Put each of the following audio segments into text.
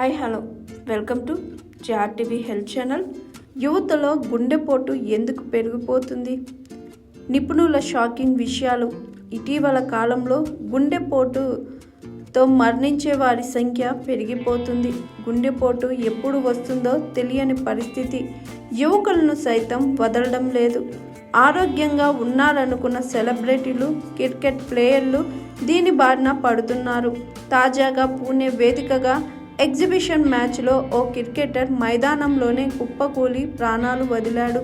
Hi hello welcome to GRTV health channel. యువతలో గుండెపోటు ఎందుకు పెరిగిపోతుంది? నిపుణుల షాకింగ్ విషయాలు. ఇటీవల కాలంలో గుండెపోటుతో మరణించే వారి సంఖ్య పెరిగిపోతుంది. గుండెపోటు ఎప్పుడు వస్తుందో తెలియని పరిస్థితి యువకులను సైతం వదలడం లేదు. ఆరోగ్యంగా ఉన్నారనుకున్న సెలబ్రిటీలు, క్రికెట్ ప్లేయర్లు దీని బారిన పడుతున్నారు. తాజాగా పూణే వేదికగా ఎగ్జిబిషన్ మ్యాచ్లో ఓ క్రికెటర్ మైదానంలోనే కుప్పకూలి ప్రాణాలు వదిలాడు.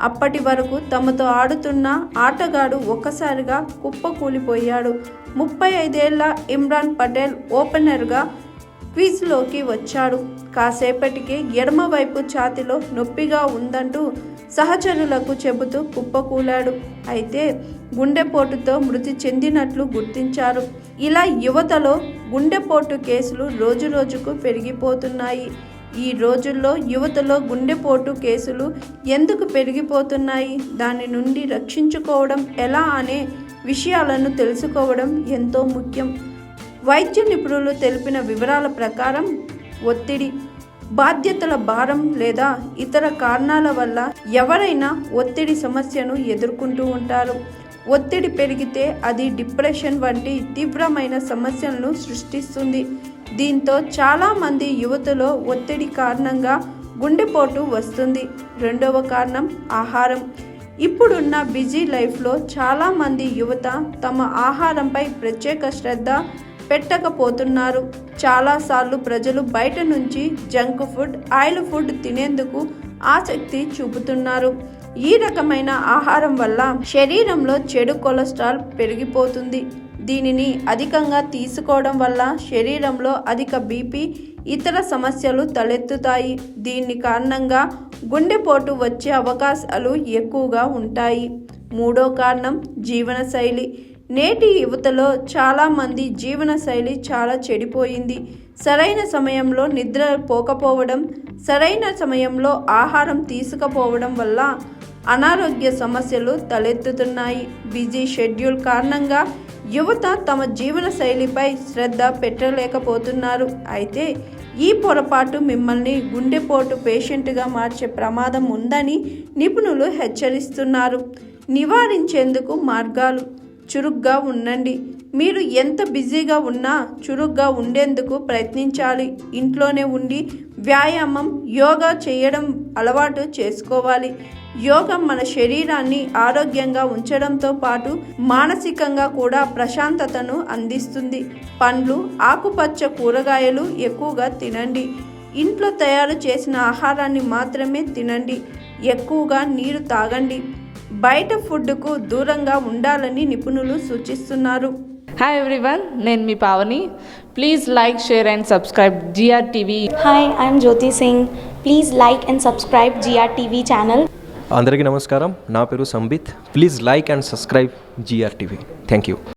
అప్పటి వరకు తమతో ఆడుతున్న ఆటగాడు ఒక్కసారిగా కుప్పకూలిపోయాడు. 35 ఏళ్ల ఇమ్రాన్ పటేల్ ఓపెనర్గా క్రీజ్లోకి వచ్చాడు. కాసేపటికి ఎడమవైపు ఛాతీలో నొప్పిగా ఉందంటూ సహచరులకు చెబుతూ కుప్పకూలాడు. అయితే గుండెపోటుతో మృతి చెందినట్లు గుర్తించారు. ఇలా యువతలో గుండెపోటు కేసులు రోజురోజుకు పెరిగిపోతున్నాయి. ఈ రోజుల్లో యువతలో గుండెపోటు కేసులు ఎందుకు పెరిగిపోతున్నాయి, దాని నుండి రక్షించుకోవడం ఎలా అనే విషయాలను తెలుసుకోవడం ఎంతో ముఖ్యం. వైద్య నిపుణులు తెలిపిన వివరాల ప్రకారం ఒత్తిడి, బాధ్యతల భారం లేదా ఇతర కారణాల వల్ల ఎవరైనా ఒత్తిడి సమస్యను ఎదుర్కొంటూ ఉంటారు. ఒత్తిడి పెరిగితే అది డిప్రెషన్ వంటి తీవ్రమైన సమస్యలను సృష్టిస్తుంది. దీంతో చాలామంది యువతలో ఒత్తిడి కారణంగా గుండెపోటు వస్తుంది. రెండవ కారణం ఆహారం. ఇప్పుడున్న బిజీ లైఫ్లో చాలామంది యువత తమ ఆహారంపై ప్రత్యేక శ్రద్ధ పెట్టకపోతున్నారు. చాలాసార్లు ప్రజలు బయట నుంచి జంక్ ఫుడ్, ఆయిల్ ఫుడ్ తినేందుకు ఆసక్తి చూపుతున్నారు. ఈ రకమైన ఆహారం వల్ల శరీరంలో చెడు కొలెస్ట్రాల్ పెరిగిపోతుంది. దీనిని అధికంగా తీసుకోవడం వల్ల శరీరంలో అధిక బీపీ, ఇతర సమస్యలు తలెత్తుతాయి. దీని కారణంగా గుండెపోటు వచ్చే అవకాశాలు ఎక్కువగా ఉంటాయి. మూడో కారణం జీవనశైలి. నేటి యువతలో చాలామంది జీవనశైలి చాలా చెడిపోయింది. సరైన సమయంలో నిద్ర పోకపోవడం, సరైన సమయంలో ఆహారం తీసుకపోవడం వల్ల అనారోగ్య సమస్యలు తలెత్తుతున్నాయి. బిజీ షెడ్యూల్ కారణంగా యువత తమ జీవనశైలిపై శ్రద్ధ పెట్టలేకపోతున్నారు. అయితే ఈ పొరపాటు మిమ్మల్ని గుండెపోటు పేషెంట్గా మార్చే ప్రమాదం ఉందని నిపుణులు హెచ్చరిస్తున్నారు. నివారించేందుకు మార్గాలు. చురుగ్గా ఉండండి. మీరు ఎంత బిజీగా ఉన్నా చురుగ్గా ఉండేందుకు ప్రయత్నించాలి. ఇంట్లోనే ఉండి వ్యాయామం, యోగా చేయడం అలవాటు చేసుకోవాలి. యోగా మన శరీరాన్ని ఆరోగ్యంగా ఉంచడంతో పాటు మానసికంగా కూడా ప్రశాంతతను అందిస్తుంది. పండ్లు, ఆకుపచ్చ కూరగాయలు ఎక్కువగా తినండి. ఇంట్లో తయారు చేసిన ఆహారాన్ని మాత్రమే తినండి. ఎక్కువగా నీరు తాగండి. బయట ఫుడ్కు దూరంగా ఉండాలని నిపుణులు సూచిస్తున్నారు. హాయ్ ఎవ్రీవన్, నేను మీ Pavani. Please like, share and subscribe GRTV. Hi, I'm Jyoti Singh. Please like and subscribe GRTV channel. అందరికీ నమస్కారం. నా పేరు Sambit. Please like and subscribe GRTV. Thank you.